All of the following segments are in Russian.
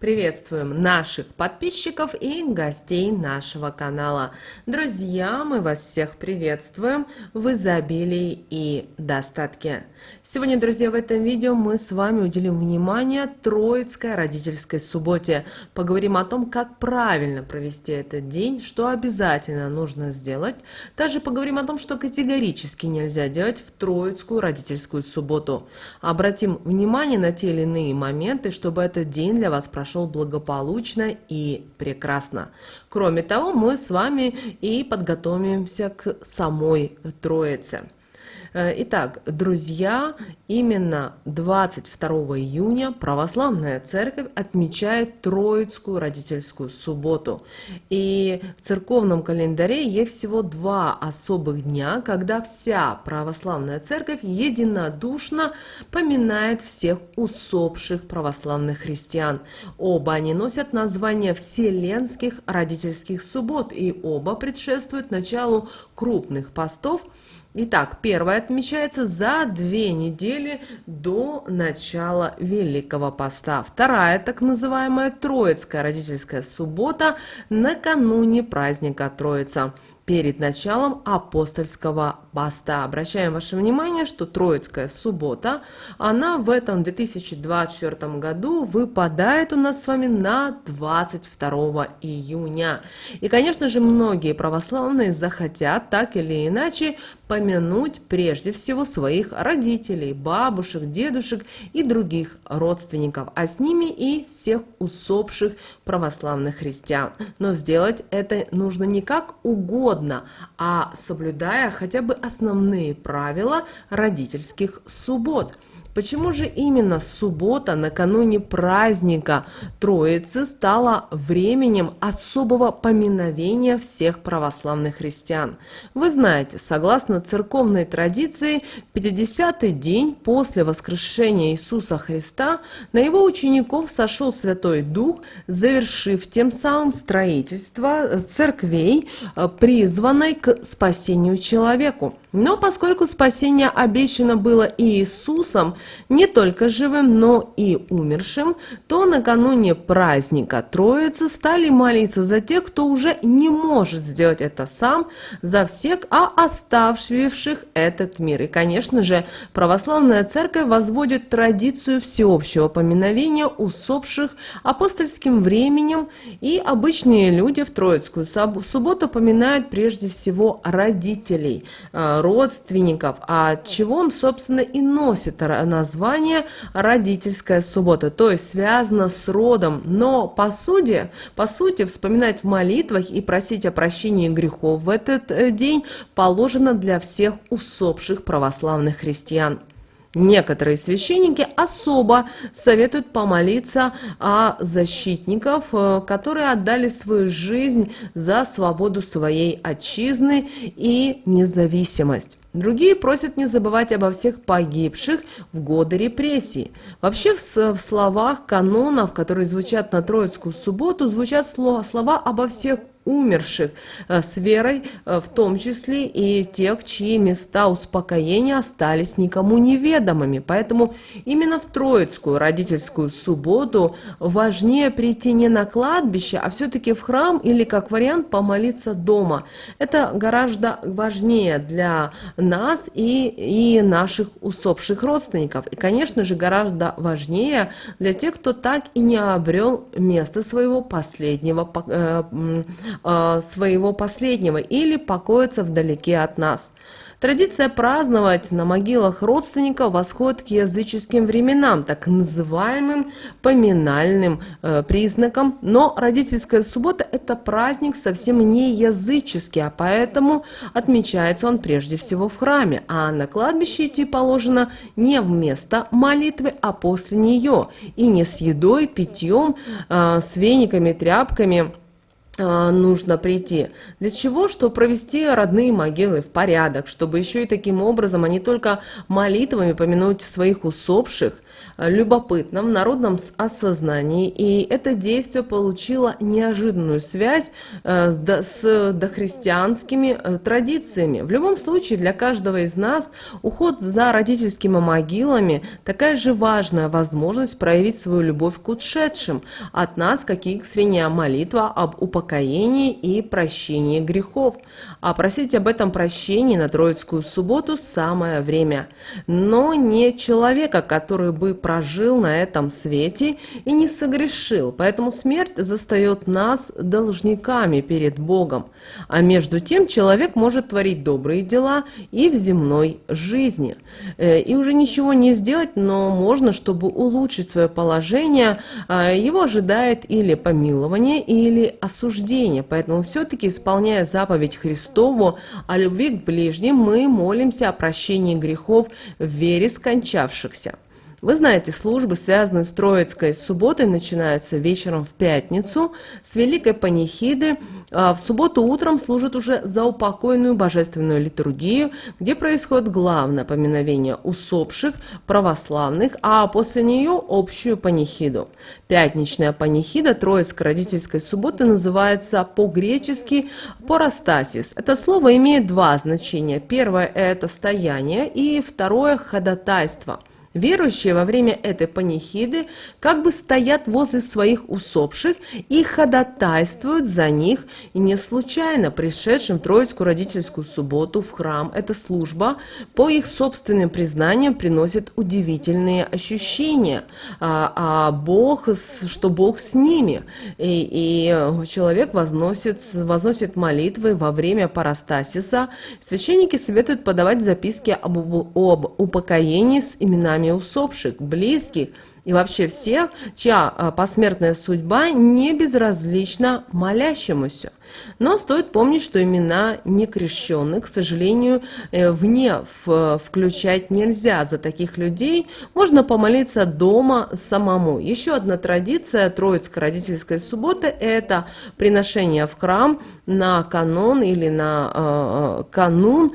Приветствуем наших подписчиков и гостей нашего канала. Друзья, мы вас всех приветствуем в изобилии и достатке. Сегодня, друзья, в этом видео мы с вами уделим внимание Троицкой родительской субботе. Поговорим о том, как правильно провести этот день, что обязательно нужно сделать. Также поговорим о том, что категорически нельзя делать в Троицкую родительскую субботу. Обратим внимание на те или иные моменты, чтобы этот день для вас прошел благополучно и прекрасно. Кроме того, мы с вами и подготовимся к самой Троице. Итак, друзья, именно 22 июня Православная Церковь отмечает Троицкую родительскую субботу. И в церковном календаре есть всего два особых дня, когда вся Православная Церковь единодушно поминает всех усопших православных христиан. Оба они носят название Вселенских родительских суббот, и оба предшествуют началу крупных постов. Итак, первая отмечается за 2 недели до начала Великого Поста. Вторая, так называемая Троицкая родительская суббота, накануне праздника Троица, перед началом апостольского поста. Обращаем ваше внимание, что Троицкая суббота, она в этом 2024 году выпадает у нас с вами на 22 июня. И, конечно же, многие православные захотят так или иначе помянуть прежде всего своих родителей, бабушек, дедушек и других родственников, а с ними и всех усопших православных христиан. Но сделать это нужно не как угодно, а соблюдая хотя бы основные правила родительских суббот. Почему же именно суббота накануне праздника Троицы стала временем особого поминовения всех православных христиан? Вы знаете, согласно церковной традиции, 50-й день после воскрешения Иисуса Христа на его учеников сошел Святой Дух, завершив тем самым строительство церквей, призванной к спасению человеку. Но поскольку спасение обещано было Иисусом, не только живым, но и умершим, то накануне праздника Троицы стали молиться за тех, кто уже не может сделать это сам, за всех, оставивших этот мир. И, конечно же, православная церковь возводит традицию всеобщего поминовения усопших апостольским временем, и обычные люди в Троицкую субботу поминают прежде всего родителей, родственников, от чего он, собственно, и носит название родительская суббота, то есть связано с родом, но по сути вспоминать в молитвах и просить о прощении грехов в этот день положено для всех усопших православных христиан. Некоторые священники особо советуют помолиться о защитников, которые отдали свою жизнь за свободу своей отчизны и независимость. Другие просят не забывать обо всех погибших в годы репрессий. Вообще в словах канонов, которые звучат на Троицкую субботу, звучат слова обо всех умерших с верой, в том числе и тех, чьи места успокоения остались никому неведомыми. Поэтому именно в Троицкую родительскую субботу важнее прийти не на кладбище, а все-таки в храм или, как вариант, помолиться дома. Это гораздо важнее для нас и наших усопших родственников. И, конечно же, гораздо важнее для тех, кто так и не обрел место своего последнего или покоится вдалеке от нас. Традиция праздновать на могилах родственников восходит к языческим временам, так называемым поминальным признакам, но родительская суббота – это праздник совсем не языческий, а поэтому отмечается он прежде всего в храме, а на кладбище идти положено не вместо молитвы, а после нее, и не с едой, питьем, с вениками, тряпками нужно прийти. Для чего? Чтобы провести родные могилы в порядок, чтобы еще и таким образом, а не только молитвами помянуть своих усопших. любопытном народном осознании, и это действие получило неожиданную связь с дохристианскими традициями. В любом случае, для каждого из нас уход за родительскими могилами такая же важная возможность проявить свою любовь к ушедшим от нас, как и искренняя молитва об упокоении и прощении грехов. А просить об этом прощении на Троицкую субботу самое время. Но не человека, который бы прожил на этом свете и не согрешил. Поэтому смерть застает нас должниками перед Богом. А между тем человек может творить добрые дела и в земной жизни. И уже ничего не сделать, но можно, чтобы улучшить свое положение, его ожидает или помилование, или осуждение. Поэтому все-таки, исполняя заповедь Христову о любви к ближним, мы молимся о прощении грехов в вере скончавшихся. Вы знаете, службы, связанные с Троицкой субботой, начинаются вечером в пятницу с Великой Панихиды. В субботу утром служат уже заупокойную божественную литургию, где происходит главное поминовение усопших православных, а после нее общую панихиду. Пятничная панихида Троицкой родительской субботы называется по-гречески «порастасис». Это слово имеет два значения. Первое – это стояние, и второе – ходатайство. Верующие во время этой панихиды как бы стоят возле своих усопших и ходатайствуют за них, и не случайно пришедшим в Троицкую родительскую субботу в храм эта служба, по их собственным признаниям, приносит удивительные ощущения, что Бог с ними, и человек возносит молитвы во время парастасиса. Священники советуют подавать записки об упокоении с именами усопших, близких и вообще всех, чья посмертная судьба не безразлична молящемуся. Но стоит помнить, что имена некрещенных, к сожалению, включать нельзя. За таких людей можно помолиться дома самому. Еще одна традиция Троицкой родительской субботы – это приношение в храм на канон или на канун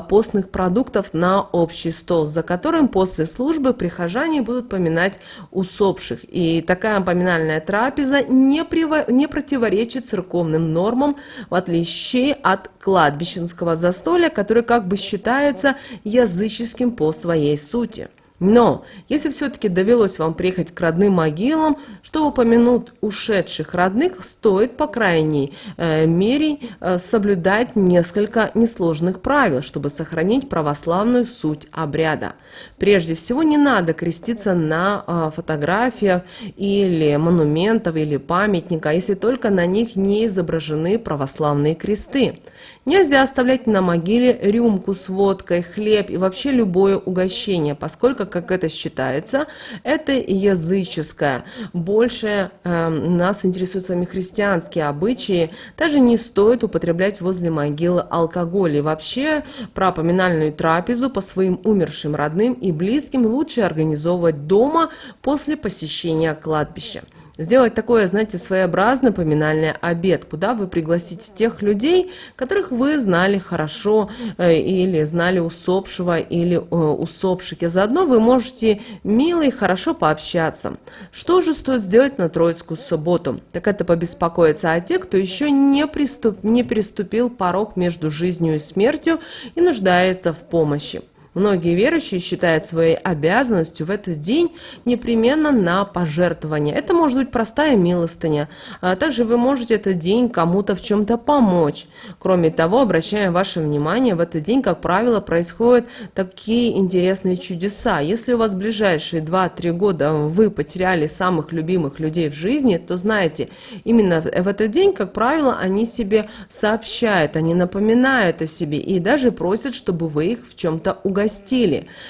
постных продуктов на общий стол, за которым после службы прихожане будут поминать усопших. И такая поминальная трапеза не противоречит церковным нормам, в отличие от кладбищенского застолья, которое как бы считается языческим по своей сути. Но, если все-таки довелось вам приехать к родным могилам, чтобы упомянуть ушедших родных, стоит, по крайней мере, соблюдать несколько несложных правил, чтобы сохранить православную суть обряда. Прежде всего, не надо креститься на фотографиях или монументах, или памятника, если только на них не изображены православные кресты. Нельзя оставлять на могиле рюмку с водкой, хлеб и вообще любое угощение, поскольку, как это считается, это языческое. Больше нас интересуют сами христианские обычаи. Также не стоит употреблять возле могилы алкоголь. И вообще про поминальную трапезу по своим умершим родным и близким лучше организовывать дома после посещения кладбища. Сделать такое, знаете, своеобразный поминальный обед, куда вы пригласите тех людей, которых вы знали хорошо, или знали усопшего, или усопших. И заодно вы можете мило и хорошо пообщаться. Что же стоит сделать на Троицкую субботу? Так это побеспокоиться о тех, кто еще не переступил порог между жизнью и смертью и нуждается в помощи. Многие верующие считают своей обязанностью в этот день непременно на пожертвование. Это может быть простая милостыня. Также вы можете этот день кому-то в чем-то помочь. Кроме того, обращая ваше внимание, в этот день, как правило, происходят такие интересные чудеса. Если у вас в ближайшие 2-3 года вы потеряли самых любимых людей в жизни, то знаете, именно в этот день, как правило, они себе сообщают, они напоминают о себе и даже просят, чтобы вы их в чем-то угостили.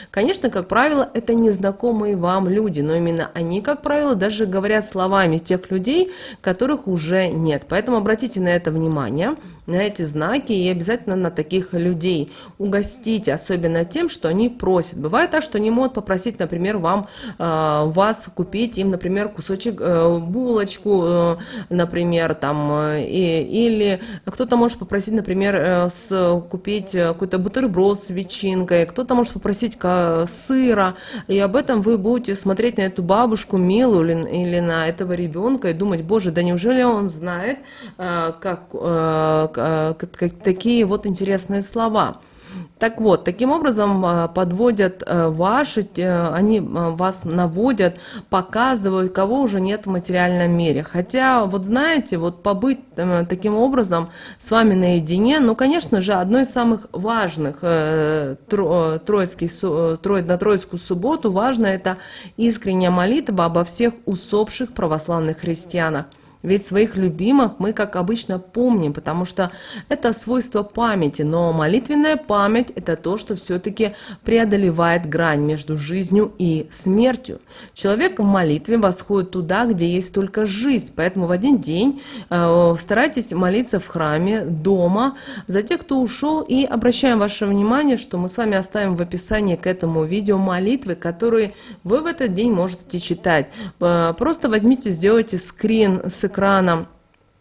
Конечно, как правило, это незнакомые вам люди, но именно они, как правило, даже говорят словами тех людей, которых уже нет. Поэтому обратите на это внимание, на эти знаки, и обязательно на таких людей угостите, особенно тем, что они просят. Бывает так, что они могут попросить, например, вас купить им, например, кусочек, булочку, например, там, или кто-то может попросить, например, купить какой-то бутерброд с ветчинкой, кто кто-то может попросить сыра, и об этом вы будете смотреть на эту бабушку милую или на этого ребенка и думать: боже, да неужели он знает такие вот интересные слова. Так вот, таким образом подводят они вас наводят, показывают, кого уже нет в материальном мире. Хотя, вот знаете, вот побыть таким образом с вами наедине, ну, конечно же, одно из самых важных на Троицкую субботу важно — это искренняя молитва обо всех усопших православных христианах. Ведь своих любимых мы, как обычно, помним, потому что это свойство памяти. Но молитвенная память — это то, что все-таки преодолевает грань между жизнью и смертью. Человек в молитве восходит туда, где есть только жизнь. Поэтому в один день старайтесь молиться в храме, дома, за тех, кто ушел. И обращаем ваше внимание, что мы с вами оставим в описании к этому видео молитвы, которые вы в этот день можете читать. Просто возьмите, сделайте скрин с экрана,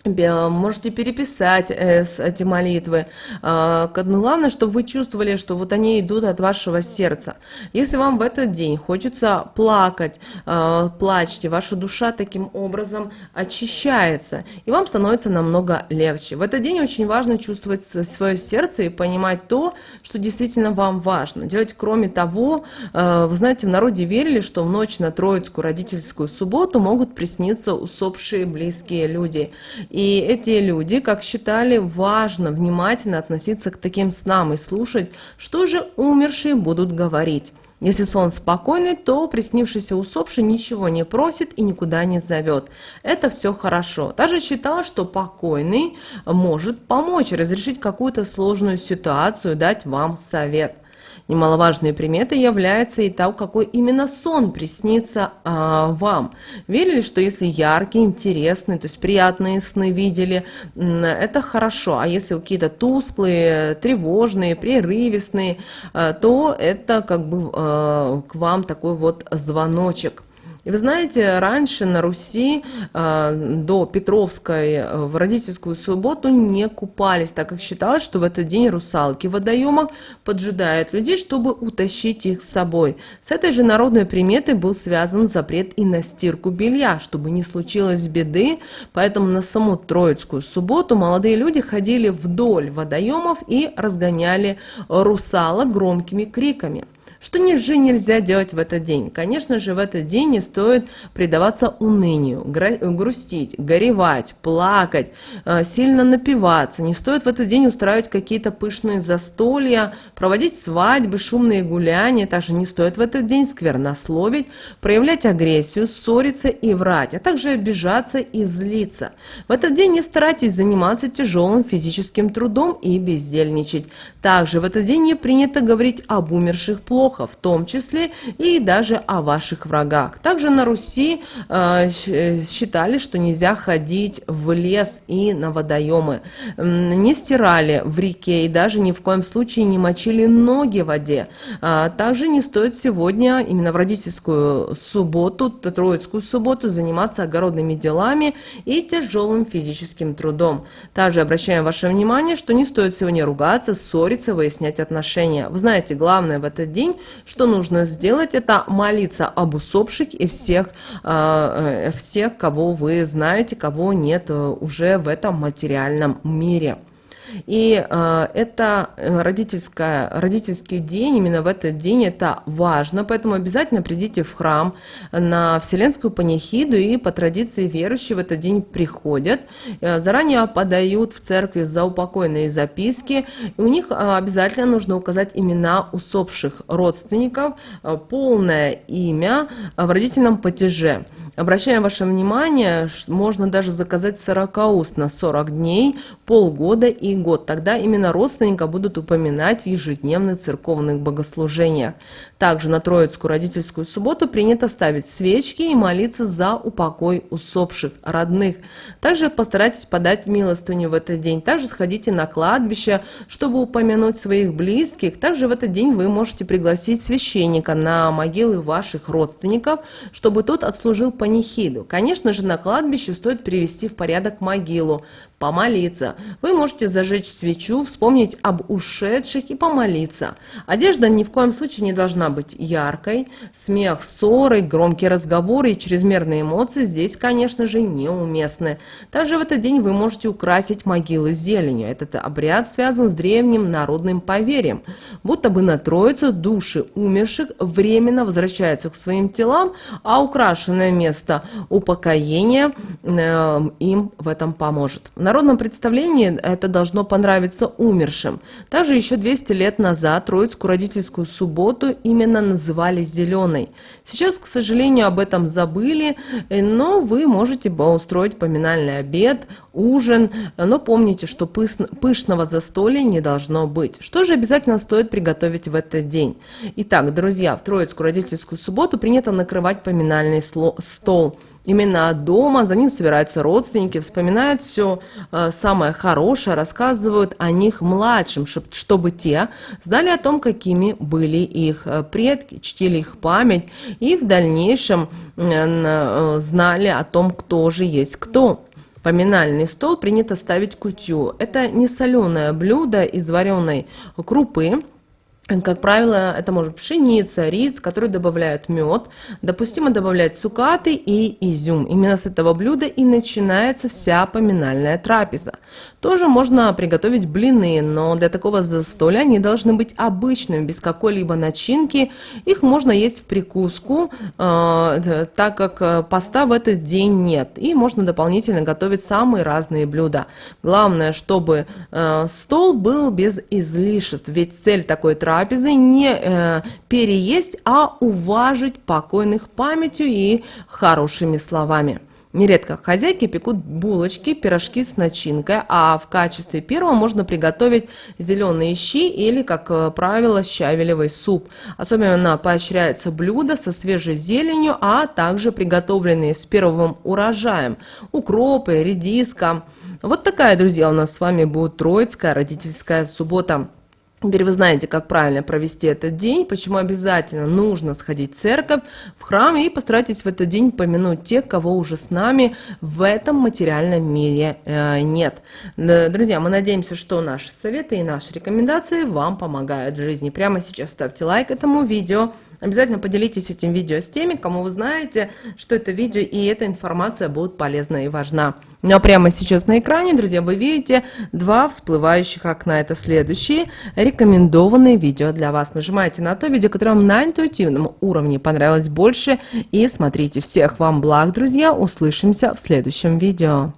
можете переписать эти молитвы. Главное, чтобы вы чувствовали, что вот они идут от вашего сердца. Если вам в этот день хочется плакать, плачьте, ваша душа таким образом очищается, и вам становится намного легче. В этот день очень важно чувствовать свое сердце и понимать то, что действительно вам важно делать. Кроме того, вы знаете, в народе верили, что в ночь на Троицкую родительскую субботу могут присниться усопшие близкие люди. И эти люди, как считали, важно внимательно относиться к таким снам и слушать, что же умершие будут говорить. Если сон спокойный, то приснившийся усопший ничего не просит и никуда не зовет. Это все хорошо. Даже считала, что покойный может помочь разрешить какую-то сложную ситуацию, дать вам совет. Немаловажной приметой является и то, какой именно сон приснится вам. Верили, что если яркие, интересные, то есть приятные сны видели, это хорошо. А если какие-то тусклые, тревожные, прерывистые, то это как бы к вам такой вот звоночек. И вы знаете, раньше на Руси до Петровской в родительскую субботу не купались, так как считалось, что в этот день русалки в водоемах поджидают людей, чтобы утащить их с собой. С этой же народной приметой был связан запрет и на стирку белья, чтобы не случилось беды. Поэтому на саму Троицкую субботу молодые люди ходили вдоль водоемов и разгоняли русалок громкими криками. Что же нельзя делать в этот день? Конечно же, в этот день не стоит предаваться унынию, грустить, горевать, плакать, сильно напиваться. Не стоит в этот день устраивать какие-то пышные застолья, проводить свадьбы, шумные гуляния. Также не стоит в этот день сквернословить, проявлять агрессию, ссориться и врать, а также обижаться и злиться. В этот день не старайтесь заниматься тяжелым физическим трудом и бездельничать. Также в этот день не принято говорить об умерших плохо, в том числе и даже о ваших врагах. Также на Руси считали, что нельзя ходить в лес и на водоемы, не стирали в реке и даже ни в коем случае не мочили ноги в воде. Также не стоит сегодня, именно в родительскую субботу, Троицкую субботу, заниматься огородными делами и тяжелым физическим трудом. Также обращаем ваше внимание, что не стоит сегодня ругаться, ссориться, выяснять отношения. Вы знаете, главное в этот день, что нужно сделать, это молиться об усопших и всех, кого вы знаете, кого нет уже в этом материальном мире. И это родительский день, именно в этот день это важно, поэтому обязательно придите в храм на Вселенскую панихиду, и по традиции верующие в этот день приходят, заранее подают в церкви заупокойные записки, и у них обязательно нужно указать имена усопших родственников, полное имя в родительном падеже. Обращаем ваше внимание, можно даже заказать 40 уст на 40 дней, полгода и год. Тогда именно родственника будут упоминать в ежедневных церковных богослужениях. Также на Троицкую родительскую субботу принято ставить свечки и молиться за упокой усопших родных. Также постарайтесь подать милостыню в этот день. Также сходите на кладбище, чтобы упомянуть своих близких. Также в этот день вы можете пригласить священника на могилы ваших родственников, чтобы тот отслужил панихиду. Конечно же, на кладбище стоит привести в порядок могилу, помолиться. Вы можете зажечь свечу, вспомнить об ушедших и помолиться. Одежда ни в коем случае не должна быть яркой. Смех, ссоры, громкие разговоры и чрезмерные эмоции здесь, конечно же, неуместны. Также в этот день вы можете украсить могилы зеленью. Этот обряд связан с древним народным поверьем, будто бы на Троицу души умерших временно возвращаются к своим телам, а украшенное место упокоения им в этом поможет. В народном представлении это должно понравиться умершим. Также еще 200 лет назад Троицкую родительскую субботу именно называли зеленой. Сейчас, к сожалению, об этом забыли, но вы можете устроить поминальный обед, ужин, но помните, что пышного застолья не должно быть. Что же обязательно стоит приготовить в этот день? Итак, друзья, в Троицкую родительскую субботу принято накрывать поминальный стол. Именно дома, за ним собираются родственники, вспоминают все самое хорошее, рассказывают о них младшим, чтобы те знали о том, какими были их предки, чтили их память и в дальнейшем знали о том, кто же есть кто. Поминальный стол принято ставить кутью. Это не соленое блюдо из вареной крупы. Как правило, это может быть пшеница, рис, в который добавляют мед. Допустимо добавлять цукаты и изюм. Именно с этого блюда и начинается вся поминальная трапеза. Тоже можно приготовить блины, но для такого застолья они должны быть обычными, без какой-либо начинки. Их можно есть в прикуску, так как поста в этот день нет. И можно дополнительно готовить самые разные блюда. Главное, чтобы стол был без излишеств, ведь цель такой трапезы не переесть, а уважить покойных памятью и хорошими словами. Нередко хозяйки пекут булочки, пирожки с начинкой, а в качестве первого можно приготовить зеленые щи или, как правило, щавелевый суп. Особенно поощряется блюдо со свежей зеленью, а также приготовленные с первым урожаем укропы, редиска. Вот такая, друзья, у нас с вами будет Троицкая родительская суббота. Теперь вы знаете, как правильно провести этот день, почему обязательно нужно сходить в церковь, в храм и постарайтесь в этот день помянуть тех, кого уже с нами в этом материальном мире нет. Друзья, мы надеемся, что наши советы и наши рекомендации вам помогают в жизни. Прямо сейчас ставьте лайк этому видео. Обязательно поделитесь этим видео с теми, кому вы знаете, что это видео и эта информация будет полезна и важна. Ну а прямо сейчас на экране, друзья, вы видите два всплывающих окна. Это следующие рекомендованные видео для вас. Нажимайте на то видео, которое вам на интуитивном уровне понравилось больше. И смотрите. Всех вам благ, друзья. Услышимся в следующем видео.